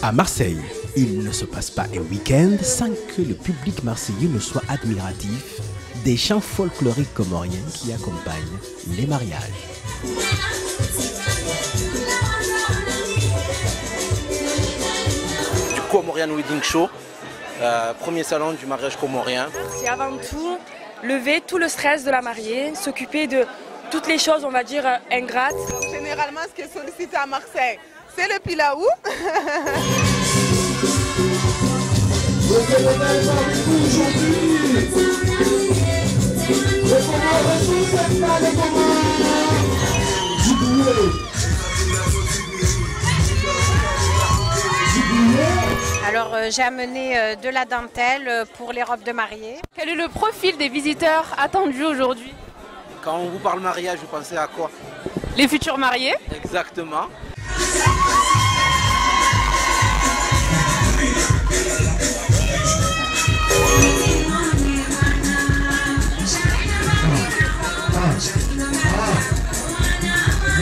À Marseille, il ne se passe pas un week-end sans que le public marseillais ne soit admiratif des chants folkloriques comoriens qui accompagnent les mariages. Du Comorian Wedding Show, premier salon du mariage comorien. C'est avant tout lever tout le stress de la mariée, s'occuper de toutes les choses, on va dire, ingrates. Généralement, ce qui est sollicité à Marseille, c'est le pilaou. Alors j'ai amené de la dentelle pour les robes de mariée. Quel est le profil des visiteurs attendus aujourd'hui? Quand on vous parle mariage, vous pensez à quoi? Les futurs mariés. Exactement.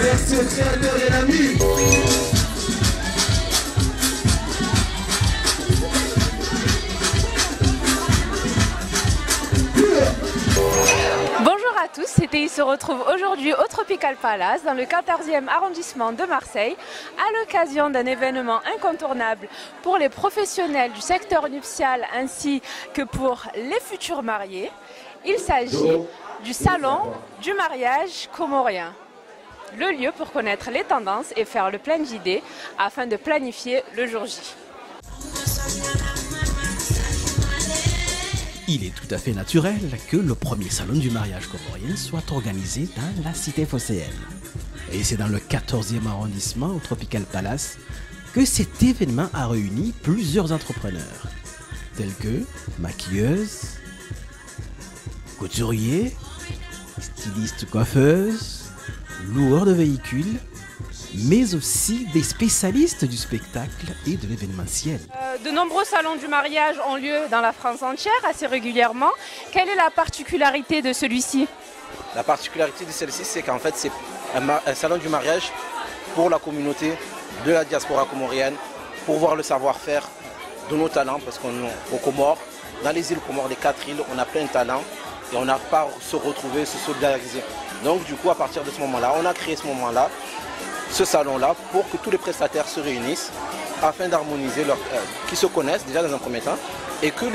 Merci au créateur et l'ami. Bonjour à tous, CTI se retrouve aujourd'hui au Tropical Palace dans le 14e arrondissement de Marseille à l'occasion d'un événement incontournable pour les professionnels du secteur nuptial ainsi que pour les futurs mariés. Il s'agit du salon du mariage comorien. Le lieu pour connaître les tendances et faire le plein d'idées afin de planifier le jour J. Il est tout à fait naturel que le premier salon du mariage comorien soit organisé dans la cité phocéenne. Et c'est dans le 14e arrondissement au Tropical Palace que cet événement a réuni plusieurs entrepreneurs, tels que maquilleuses, couturiers, stylistes coiffeuses, loueurs de véhicules, mais aussi des spécialistes du spectacle et de l'événementiel. De nombreux salons du mariage ont lieu dans la France entière assez régulièrement. Quelle est la particularité de celui-ci? La particularité de celle-ci, c'est qu'en fait, c'est un salon du mariage pour la communauté de la diaspora comorienne, pour voir le savoir-faire de nos talents, parce qu'aux Comores, dans les îles Comores, les 4 îles, on a plein de talents et on n'a pas à se retrouver, se solidariser. Donc du coup, à partir de ce moment-là, on a créé ce salon-là pour que tous les prestataires se réunissent afin d'harmoniser, qu'ils se connaissent déjà dans un premier temps et que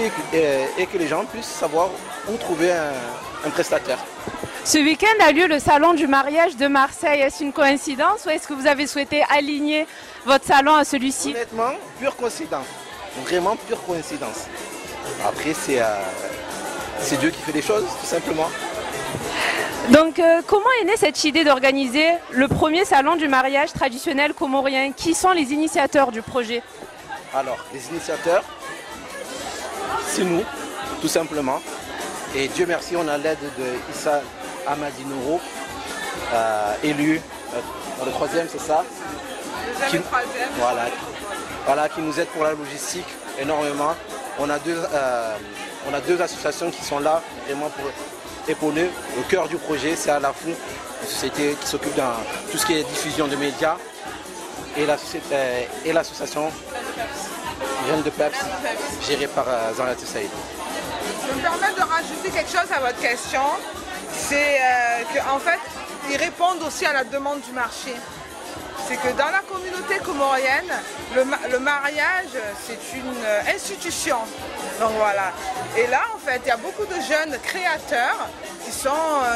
les gens puissent savoir où trouver un prestataire. Ce week-end a lieu le salon du mariage de Marseille. Est-ce une coïncidence ou est-ce que vous avez souhaité aligner votre salon à celui-ci? Honnêtement, pure coïncidence. Vraiment pure coïncidence. Après, c'est Dieu qui fait les choses, tout simplement. Donc comment est née cette idée d'organiser le premier salon du mariage traditionnel comorien? Qui sont les initiateurs du projet? Alors, les initiateurs, c'est nous, tout simplement. Et Dieu merci, on a l'aide de Issa Amadinouro, élu dans le 3e, c'est ça? Le 3e. Voilà, qui nous aide pour la logistique énormément. On a deux associations qui sont là vraiment pour épauler. Le cœur du projet, c'est Alafou, une société qui s'occupe de tout ce qui est diffusion de médias, et l'association Jeunes de Peps, gérée par Zanat Saïd. Je me permets de rajouter quelque chose à votre question. C'est qu'en fait, ils répondent aussi à la demande du marché. C'est que dans la communauté comorienne, le mariage, c'est une institution. Donc voilà. Et là, en fait, il y a beaucoup de jeunes créateurs qui sont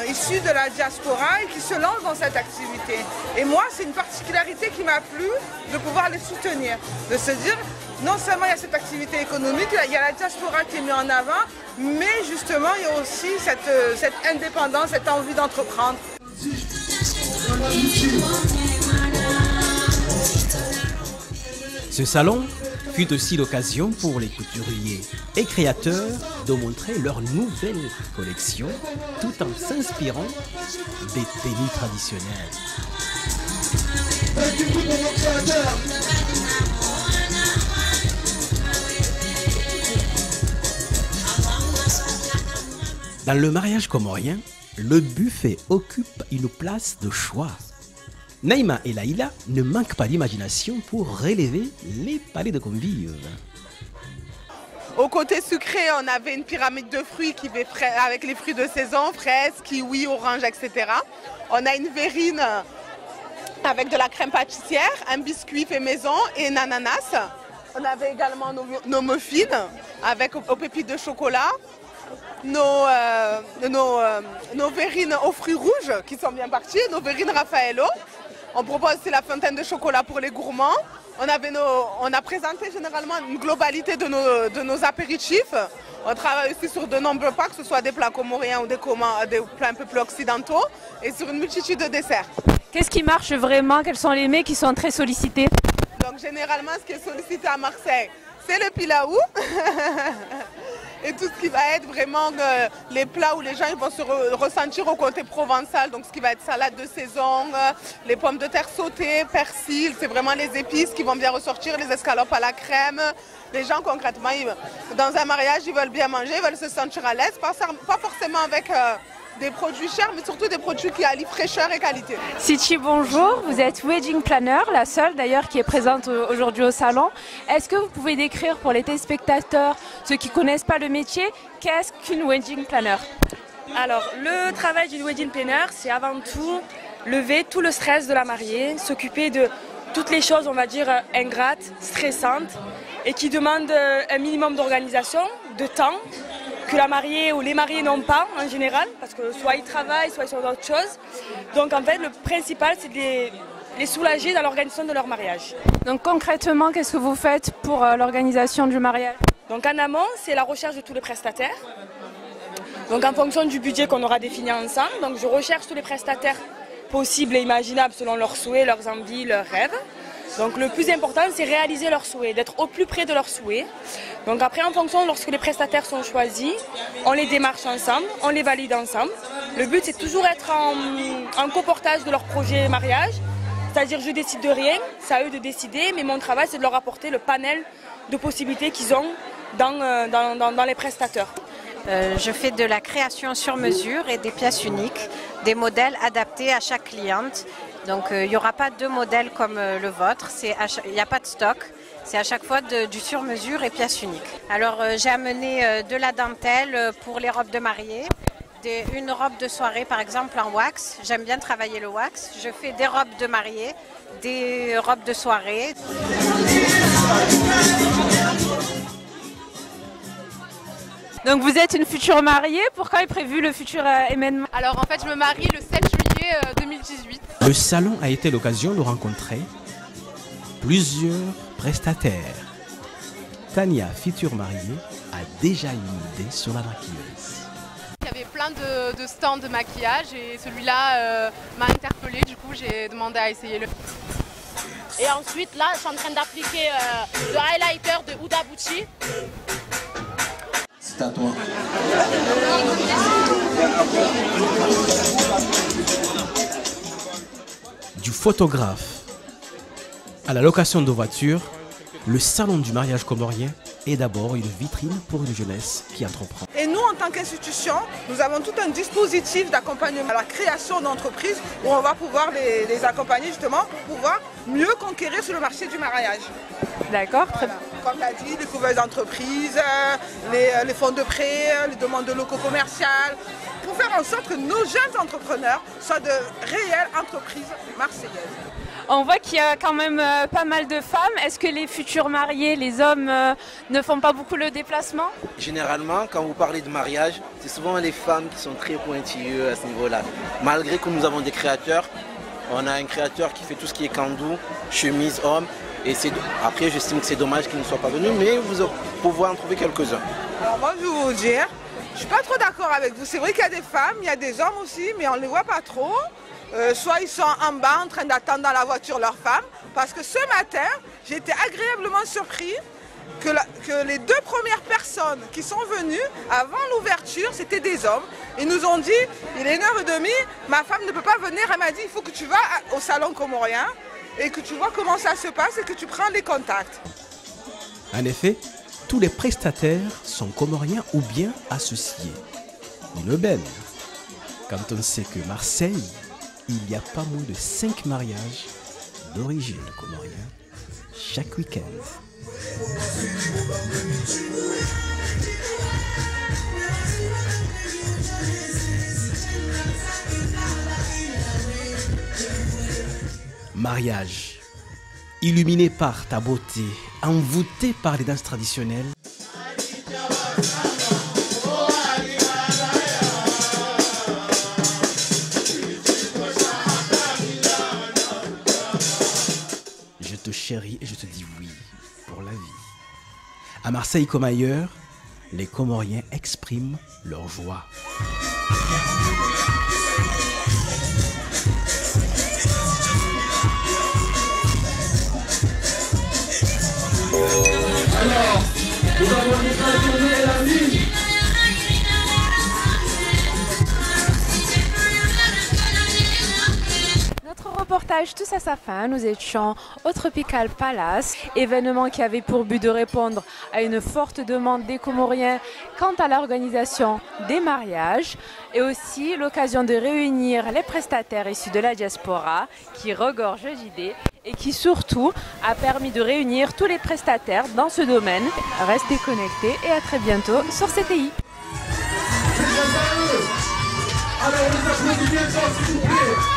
issus de la diaspora et qui se lancent dans cette activité. Et moi, c'est une particularité qui m'a plu de pouvoir les soutenir. De se dire, non seulement il y a cette activité économique, il y a la diaspora qui est mise en avant, mais justement, il y a aussi cette indépendance, cette envie d'entreprendre. Ce salon fut aussi l'occasion pour les couturiers et créateurs de montrer leur nouvelle collection tout en s'inspirant des tenues traditionnelles. Dans le mariage comorien, le buffet occupe une place de choix. Naïma et Laïla ne manquent pas d'imagination pour relever les palais de convives. Au côté sucré, on avait une pyramide de fruits avec les fruits de saison, fraises, kiwis, oranges, etc. On a une verrine avec de la crème pâtissière, un biscuit fait maison et une ananas. On avait également nos muffins avec aux pépites de chocolat, nos verrines aux fruits rouges qui sont bien partis, nos verrines Raffaello. On propose aussi la fontaine de chocolat pour les gourmands. On a présenté généralement une globalité de nos apéritifs. On travaille aussi sur de nombreux plats, que ce soit des plats comoriens ou des plats un peu plus occidentaux, et sur une multitude de desserts. Qu'est-ce qui marche vraiment? Quels sont les mets qui sont très sollicités? Donc généralement, ce qui est sollicité à Marseille, c'est le pilaou. Et tout ce qui va être vraiment les plats où les gens ils vont se ressentir au côté provençal. Donc ce qui va être salade de saison, les pommes de terre sautées, persil, c'est vraiment les épices qui vont bien ressortir, les escalopes à la crème. Les gens concrètement, dans un mariage, ils veulent bien manger, ils veulent se sentir à l'aise, pas forcément avec des produits chers, mais surtout des produits qui allient fraîcheur et qualité. Sitchi, bonjour. Vous êtes wedding planner, la seule d'ailleurs qui est présente aujourd'hui au salon. Est-ce que vous pouvez décrire pour les téléspectateurs, ceux qui ne connaissent pas le métier, qu'est-ce qu'une wedding planner? Alors, le travail d'une wedding planner, c'est avant tout lever tout le stress de la mariée, s'occuper de toutes les choses, on va dire, ingrates, stressantes, et qui demandent un minimum d'organisation, de temps, que la mariée ou les mariés n'ont pas en général, parce que soit ils travaillent, soit ils sont d'autres choses. Donc en fait, le principal, c'est de les soulager dans l'organisation de leur mariage. Donc concrètement, qu'est-ce que vous faites pour l'organisation du mariage? Donc en amont, c'est la recherche de tous les prestataires. Donc en fonction du budget qu'on aura défini ensemble, donc je recherche tous les prestataires possibles et imaginables selon leurs souhaits, leurs envies, leurs rêves. Donc le plus important, c'est réaliser leurs souhaits, d'être au plus près de leurs souhaits. Donc après, en fonction, lorsque les prestataires sont choisis, on les démarche ensemble, on les valide ensemble. Le but, c'est toujours être en coportage de leur projet mariage. C'est-à-dire, je décide de rien, c'est à eux de décider, mais mon travail, c'est de leur apporter le panel de possibilités qu'ils ont dans les prestataires. Je fais de la création sur mesure et des pièces uniques, des modèles adaptés à chaque cliente. Donc il n'y aura pas deux modèles comme le vôtre, il n'y a pas de stock, c'est à chaque fois du sur-mesure et pièces uniques. Alors j'ai amené de la dentelle pour les robes de mariée, une robe de soirée par exemple en wax, j'aime bien travailler le wax. Je fais des robes de mariée, des robes de soirée. Donc vous êtes une future mariée, pourquoi est prévu le futur événement? Alors en fait je me marie le 7 juillet 2018. Le salon a été l'occasion de rencontrer plusieurs prestataires. Tania, future mariée, a déjà une idée sur la maquilleuse. Il y avait plein de stands de maquillage et celui-là m'a interpellée, du coup j'ai demandé à essayer le. Et ensuite là je suis en train d'appliquer le highlighter de Huda Beauty. C'est à toi. Du photographe à la location de voitures, le salon du mariage comorien est d'abord une vitrine pour une jeunesse qui entreprend. Et nous, en tant qu'institution, nous avons tout un dispositif d'accompagnement à la création d'entreprises où on va pouvoir les accompagner justement pour pouvoir mieux conquérir sur le marché du mariage. D'accord, très bien. Comme tu as dit, les couverts d'entreprises, les fonds de prêt, les demandes de locaux commerciaux, pour faire en sorte que nos jeunes entrepreneurs soient de réelles entreprises marseillaises. On voit qu'il y a quand même pas mal de femmes. Est-ce que les futurs mariés, les hommes, ne font pas beaucoup le déplacement? Généralement, quand vous parlez de mariage, c'est souvent les femmes qui sont très pointilleuses à ce niveau-là. Malgré que nous avons des créateurs, on a un créateur qui fait tout ce qui est kandou, chemise, homme. Et après, j'estime que c'est dommage qu'ils ne soient pas venus, mais vous pouvez en trouver quelques-uns. Alors moi, je vais vous dire, je ne suis pas trop d'accord avec vous. C'est vrai qu'il y a des femmes, il y a des hommes aussi, mais on ne les voit pas trop. Soit ils sont en bas en train d'attendre dans la voiture leur femme. Parce que ce matin, j'ai été agréablement surpris que les deux premières personnes qui sont venues avant l'ouverture, c'était des hommes. Ils nous ont dit, il est 1h30, ma femme ne peut pas venir. Elle m'a dit, il faut que tu vas au salon comorien et que tu vois comment ça se passe et que tu prends les contacts. En effet, tous les prestataires sont comoriens ou bien associés. Une belle, quand on sait que Marseille il n'y a pas moins de 5 mariages d'origine comorienne chaque week-end. Mariage, illuminé par ta beauté, envoûté par les danses traditionnelles. Je te chéris et je te dis oui pour la vie. À Marseille comme ailleurs, les Comoriens expriment leur joie. Alors, nous avons déclaré la vie. Notre reportage touche à sa fin. Nous étions au Tropical Palace, événement qui avait pour but de répondre à une forte demande des Comoriens quant à l'organisation des mariages et aussi l'occasion de réunir les prestataires issus de la diaspora qui regorgent d'idées et qui surtout a permis de réunir tous les prestataires dans ce domaine. Restez connectés et à très bientôt sur CTI. Alors, on les applaudit bien fort, s'il vous plaît.